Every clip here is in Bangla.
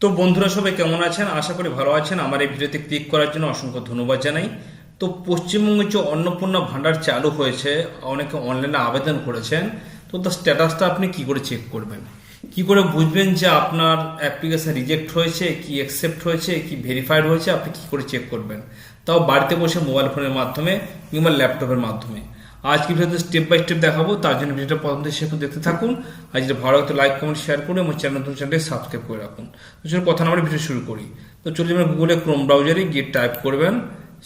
তো বন্ধুরা সবাই কেমন আছেন? আশা করি ভালো আছেন। আমার এই ভিডিওতে ক্লিক করার জন্য অসংখ্য ধন্যবাদ জানাই। তো পশ্চিমবঙ্গে যে অন্নপূর্ণা ভান্ডার চালু হয়েছে, অনেকে অনলাইনে আবেদন করেছেন। তো তার স্ট্যাটাসটা আপনি কি করে চেক করবেন? কি করে বুঝবেন যে আপনার অ্যাপ্লিকেশন রিজেক্ট হয়েছে, কি অ্যাকসেপ্ট হয়েছে, কি ভেরিফাইড হয়েছে, আপনি কি করে চেক করবেন? তাও বাড়িতে বসে মোবাইল ফোনের মাধ্যমে কিংবা ল্যাপটপের মাধ্যমে। আজকে ভিডিওতে স্টেপ বাই স্টেপ দেখাবো, তার জন্য ভিডিওটা প্রথম থেকে শেষ পর্যন্ত দেখতে থাকুন। আর যেটা ভালো লাগতো লাইক কমেন্ট শেয়ার করুন এবং চ্যানেলটি সাবস্ক্রাইব করে রাখুন। তো চলুন কথা না বলে ভিডিও শুরু করি। তো চলে যাবেন গুগলে ক্রোম ব্রাউজারে গিয়ে টাইপ করবেন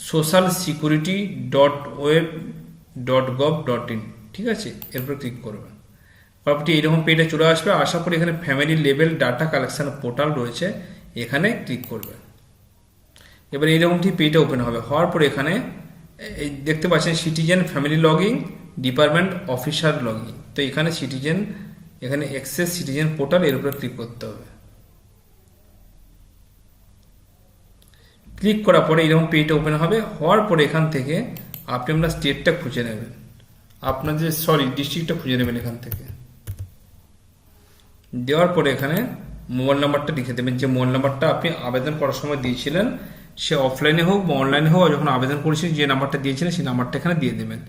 socialsecurity.oeb.gov.in, ঠিক আছে? এরপর ক্লিক করবেন। তারপরে এইরকম পেজে চলে আসবে। আসার পরে এখানে family level data collection portal রয়েছে, এখানে ক্লিক করবেন। এবার এইরকম ঠিক পেজটা ওপেন হবে। হওয়ার পরে এখানে এই দেখতে পাচ্ছেন citizen family login, department officer login. তো এখানে সিটিজেন, এখানে অ্যাক্সেস সিটিজেন পোর্টাল, এর উপরে ক্লিক করতে হবে। ক্লিক করার পরে এরকম পেজটা ওপেন হবে। হওয়ার পরে এখান থেকে আপনি আপনার স্টেটটা খুঁজে নেবেন, আপনাদের ডিস্ট্রিক্টটা খুঁজে নেবেন এখান থেকে। দেওয়ার পরে এখানে মোবাইল নাম্বারটা লিখে দেবেন, যে মোবাইল নাম্বারটা আপনি আবেদন করার সময় দিয়েছিলেন, সে অফলাইনে হোক বা অনলাইনে হোক, যখন আবেদন করেছিলেন যে নাম্বারটা দিয়েছিলেন সেই নাম্বারটা এখানে দিয়ে দেবেন।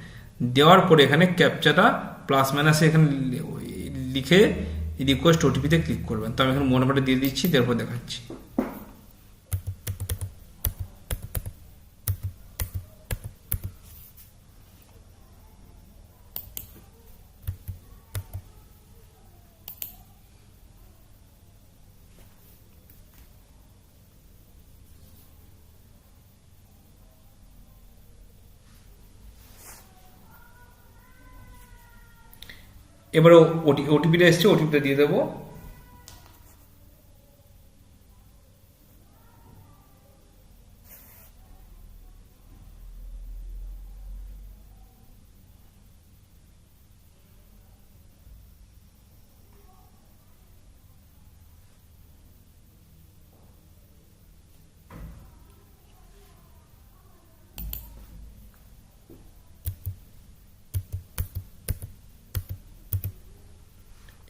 দেওয়ার পরে এখানে ক্যাপচাটা প্লাস মাইনাসে এখানে লিখে রিকোয়েস্ট ওটিপিতে ক্লিক করবেন। তো আমি এখানে মোবাইল নাম্বারটা দিয়ে দিচ্ছি, তারপর দেখাচ্ছি। এবারে ওটিপিটা এসছে, ওটিপিটা দিয়ে দেবো।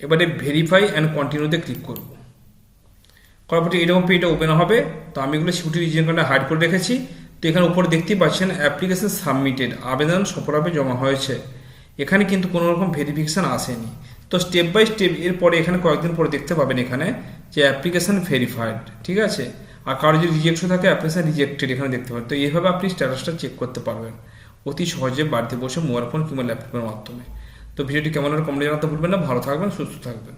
এবারে ভেরিফাই অ্যান্ড কন্টিনিউতে ক্লিক করব। করার পরে এরকম পেজটা ওপেন হবে। তো আমি এগুলো সিকিউরিটি রিজন কার্ডে হাইড করে রেখেছি। তো এখানে উপরে দেখতেই পাচ্ছেন অ্যাপ্লিকেশন সাবমিটেড, আবেদন সফলভাবে জমা হয়েছে। এখানে কিন্তু কোনো রকম ভেরিফিকেশান আসেনি। তো স্টেপ বাই স্টেপ এরপরে এখানে কয়েকদিন পরে দেখতে পাবেন এখানে যে অ্যাপ্লিকেশান ভেরিফাইড, ঠিক আছে? আর কারো যদি রিজেকশন থাকে অ্যাপ্লিকেশান রিজেক্টেড এখানে দেখতে পাবেন। তো এইভাবে আপনি স্ট্যাটাসটা চেক করতে পারবেন অতি সহজে বাড়িতে বসে মোবাইল ফোন কিংবা ল্যাপটপের মাধ্যমে। তো ভিডিওটি কেমন হলে কমেন্টে জানাতে ভুলবেন না। ভালো থাকবেন, সুস্থ থাকবেন।